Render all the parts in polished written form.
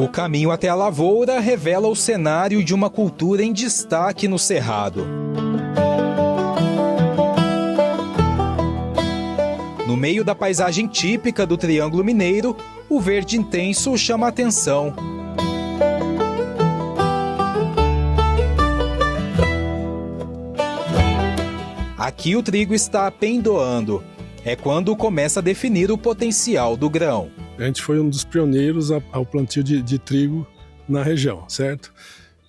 O caminho até a lavoura revela o cenário de uma cultura em destaque no Cerrado. No meio da paisagem típica do Triângulo Mineiro, o verde intenso chama a atenção. Aqui o trigo está pendoando. É quando começa a definir o potencial do grão. A gente foi um dos pioneiros ao plantio de trigo na região, certo?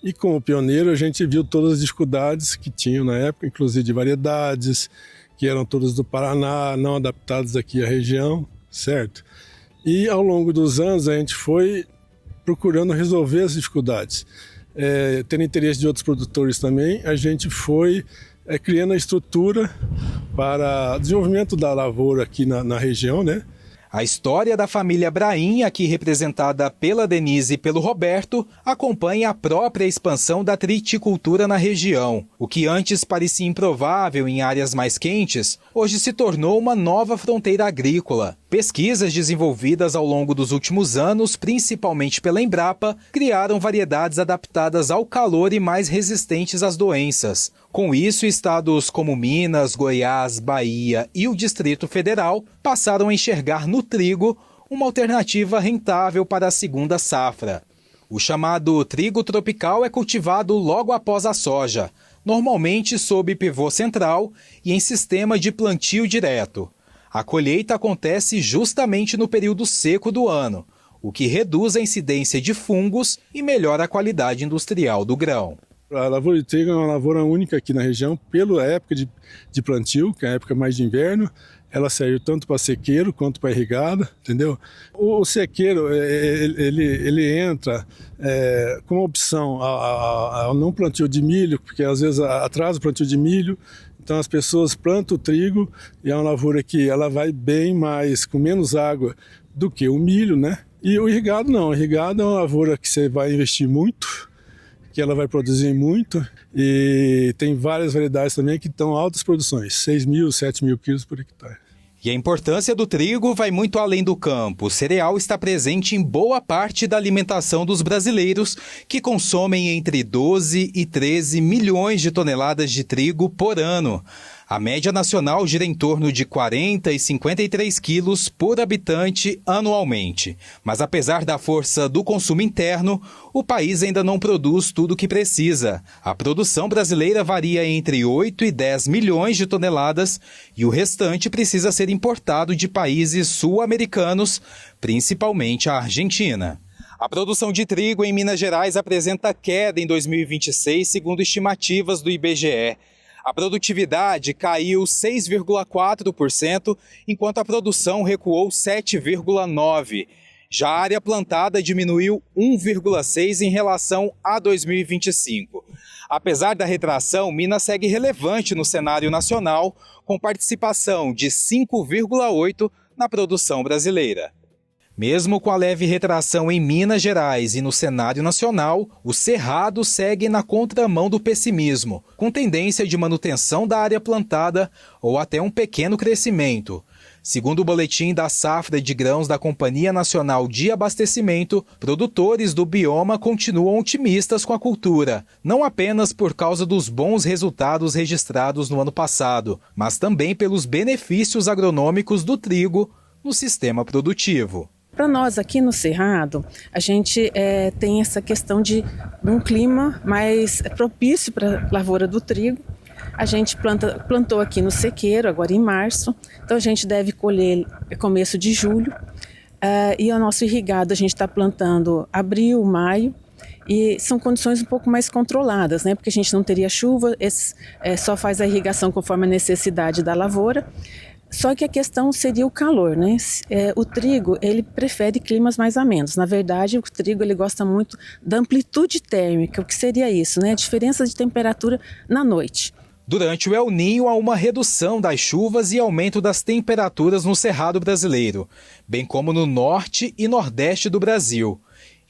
E como pioneiro a gente viu todas as dificuldades que tinham na época, inclusive de variedades, que eram todas do Paraná, não adaptadas aqui à região, certo? E ao longo dos anos a gente foi procurando resolver as dificuldades. Tendo interesse de outros produtores também, a gente foi criando a estrutura para desenvolvimento da lavoura aqui na região, né? A história da família Brahim, aqui representada pela Denise e pelo Roberto, acompanha a própria expansão da triticultura na região. O que antes parecia improvável em áreas mais quentes, hoje se tornou uma nova fronteira agrícola. Pesquisas desenvolvidas ao longo dos últimos anos, principalmente pela Embrapa, criaram variedades adaptadas ao calor e mais resistentes às doenças. Com isso, estados como Minas, Goiás, Bahia e o Distrito Federal passaram a enxergar no trigo uma alternativa rentável para a segunda safra. O chamado trigo tropical é cultivado logo após a soja, normalmente sob pivô central e em sistema de plantio direto. A colheita acontece justamente no período seco do ano, o que reduz a incidência de fungos e melhora a qualidade industrial do grão. A lavoura de trigo é uma lavoura única aqui na região, pela época de plantio, que é a época mais de inverno. Ela serve tanto para sequeiro quanto para irrigada, entendeu? O sequeiro, ele entra como opção ao não plantio de milho, porque às vezes atrasa o plantio de milho. Então as pessoas plantam o trigo e é uma lavoura que ela vai bem mais, com menos água do que o milho, né? E o irrigado não, o irrigado é uma lavoura que você vai investir muito, que ela vai produzir muito, e tem várias variedades também que estão altas produções, 6.000, 7.000 quilos por hectare. E a importância do trigo vai muito além do campo. O cereal está presente em boa parte da alimentação dos brasileiros, que consomem entre 12 e 13 milhões de toneladas de trigo por ano. A média nacional gira em torno de 40 e 53 quilos por habitante anualmente. Mas apesar da força do consumo interno, o país ainda não produz tudo o que precisa. A produção brasileira varia entre 8 e 10 milhões de toneladas e o restante precisa ser importado de países sul-americanos, principalmente a Argentina. A produção de trigo em Minas Gerais apresenta queda em 2026, segundo estimativas do IBGE. A produtividade caiu 6,4%, enquanto a produção recuou 7,9%. Já a área plantada diminuiu 1,6% em relação a 2025. Apesar da retração, Minas segue relevante no cenário nacional, com participação de 5,8% na produção brasileira. Mesmo com a leve retração em Minas Gerais e no cenário nacional, o Cerrado segue na contramão do pessimismo, com tendência de manutenção da área plantada ou até um pequeno crescimento. Segundo o boletim da safra de grãos da Companhia Nacional de Abastecimento, produtores do bioma continuam otimistas com a cultura, não apenas por causa dos bons resultados registrados no ano passado, mas também pelos benefícios agronômicos do trigo no sistema produtivo. Para nós aqui no Cerrado, a gente tem essa questão de um clima mais propício para a lavoura do trigo. A gente plantou aqui no sequeiro, agora em março, então a gente deve colher começo de julho. E o nosso irrigado a gente está plantando abril, maio, e são condições um pouco mais controladas, né? Porque a gente não teria chuva, só faz a irrigação conforme a necessidade da lavoura. Só que a questão seria o calor, né? O trigo, ele prefere climas mais amenos. Na verdade, o trigo ele gosta muito da amplitude térmica. O que seria isso, né? A diferença de temperatura na noite. Durante o El Niño, há uma redução das chuvas e aumento das temperaturas no Cerrado brasileiro, bem como no norte e nordeste do Brasil.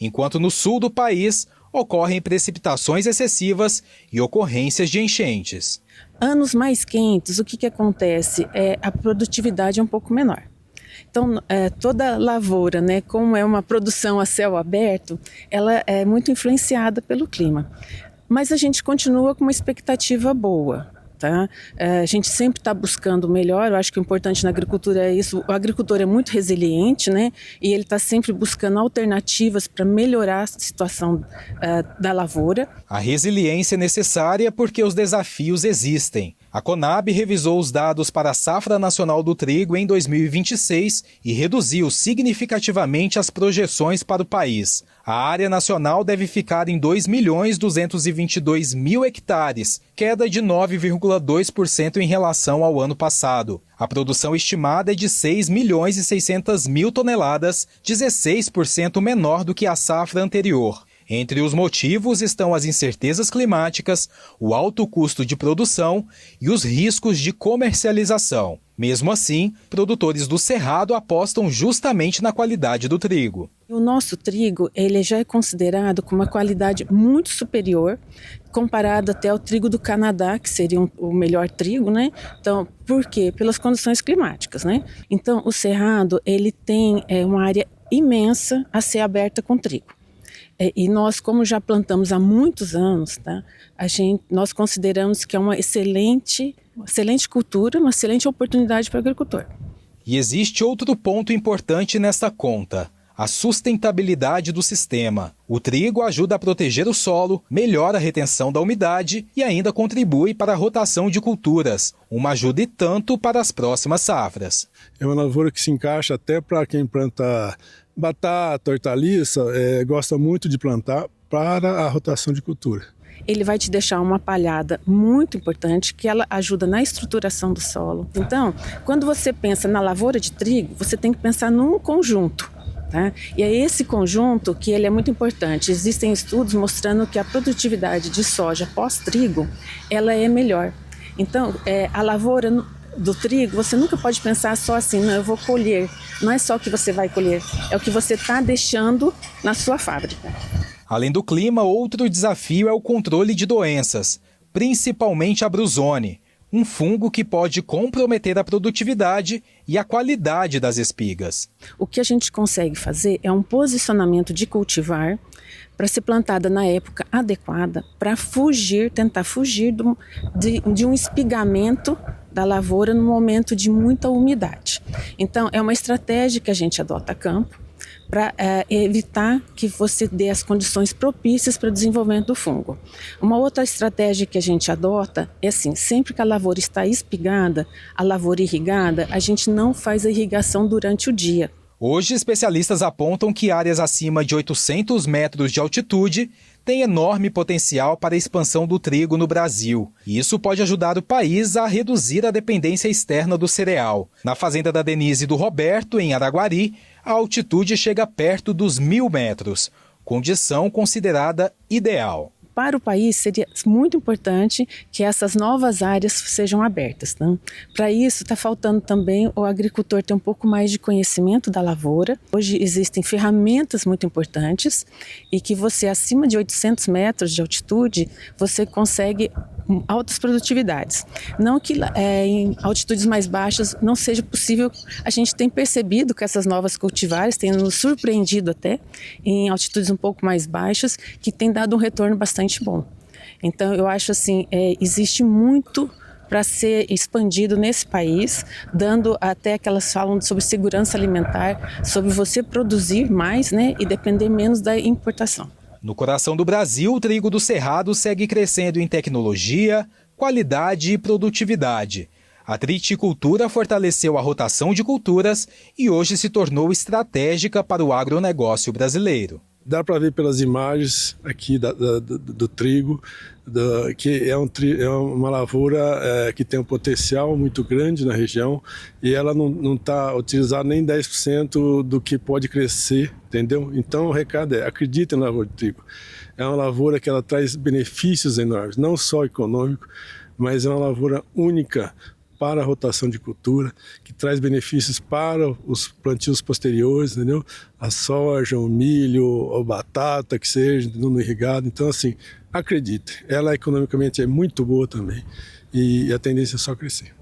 Enquanto no sul do país, ocorrem precipitações excessivas e ocorrências de enchentes. Anos mais quentes, o que acontece? A produtividade é um pouco menor. Então, toda lavoura, né, como é uma produção a céu aberto, ela é muito influenciada pelo clima. Mas a gente continua com uma expectativa boa. Tá? A gente sempre está buscando o melhor. Eu acho que o importante na agricultura é isso. O agricultor é muito resiliente, né? E ele está sempre buscando alternativas para melhorar a situação da lavoura. A resiliência é necessária porque os desafios existem. A Conab revisou os dados para a safra nacional do trigo em 2026 e reduziu significativamente as projeções para o país. A área nacional deve ficar em 2.222.000 hectares, queda de 9,2% em relação ao ano passado. A produção estimada é de 6.600.000 toneladas, 16% menor do que a safra anterior. Entre os motivos estão as incertezas climáticas, o alto custo de produção e os riscos de comercialização. Mesmo assim, produtores do Cerrado apostam justamente na qualidade do trigo. O nosso trigo, ele já é considerado com uma qualidade muito superior, comparado até ao trigo do Canadá, que seria o melhor trigo, né? Então, por quê? Pelas condições climáticas, né? Então, o Cerrado, ele tem uma área imensa a ser aberta com trigo. E nós, como já plantamos há muitos anos, tá? Nós consideramos que é uma excelente cultura, uma excelente oportunidade para o agricultor. E existe outro ponto importante nesta conta: a sustentabilidade do sistema. O trigo ajuda a proteger o solo, melhora a retenção da umidade e ainda contribui para a rotação de culturas, uma ajuda e tanto para as próximas safras. É uma lavoura que se encaixa até para quem planta batata, hortaliça, gosta muito de plantar para a rotação de cultura. Ele vai te deixar uma palhada muito importante, que ela ajuda na estruturação do solo. Então, quando você pensa na lavoura de trigo, você tem que pensar num conjunto. Tá? E é esse conjunto que ele é muito importante. Existem estudos mostrando que a produtividade de soja pós-trigo, ela é melhor. Então, a lavoura do trigo, você nunca pode pensar só assim, não, eu vou colher. Não é só o que você vai colher, é o que você está deixando na sua fábrica. Além do clima, outro desafio é o controle de doenças, principalmente a brusone, um fungo que pode comprometer a produtividade e a qualidade das espigas. O que a gente consegue fazer é um posicionamento de cultivar para ser plantada na época adequada, para tentar fugir de um espigamento da lavoura no momento de muita umidade. Então, é uma estratégia que a gente adota a campo para evitar que você dê as condições propícias para o desenvolvimento do fungo. Uma outra estratégia que a gente adota é assim: sempre que a lavoura está espigada, a lavoura irrigada, a gente não faz a irrigação durante o dia. Hoje, especialistas apontam que áreas acima de 800 metros de altitude têm enorme potencial para a expansão do trigo no Brasil. E isso pode ajudar o país a reduzir a dependência externa do cereal. Na fazenda da Denise e do Roberto, em Araguari, a altitude chega perto dos 1.000 metros, condição considerada ideal. Para o país, seria muito importante que essas novas áreas sejam abertas. Né? Para isso, está faltando também o agricultor ter um pouco mais de conhecimento da lavoura. Hoje existem ferramentas muito importantes e que você, acima de 800 metros de altitude, você consegue altas produtividades. Não que em altitudes mais baixas não seja possível. A gente tem percebido que essas novas cultivares têm nos surpreendido até em altitudes um pouco mais baixas, que tem dado um retorno bastante bom. Então, eu acho assim, existe muito para ser expandido nesse país, dando até que elas falam sobre segurança alimentar, sobre você produzir mais, né, e depender menos da importação. No coração do Brasil, o trigo do Cerrado segue crescendo em tecnologia, qualidade e produtividade. A triticultura fortaleceu a rotação de culturas e hoje se tornou estratégica para o agronegócio brasileiro. Dá para ver pelas imagens aqui do trigo, que é uma lavoura que tem um potencial muito grande na região e ela não está utilizando nem 10% do que pode crescer, entendeu? Então o recado é: acredita na lavoura de trigo. É uma lavoura que ela traz benefícios enormes, não só econômico, mas é uma lavoura única para a rotação de cultura, que traz benefícios para os plantios posteriores, entendeu? A soja, o milho, a batata, que seja, no irrigado. Então, assim, acredite, ela economicamente é muito boa também e a tendência é só crescer.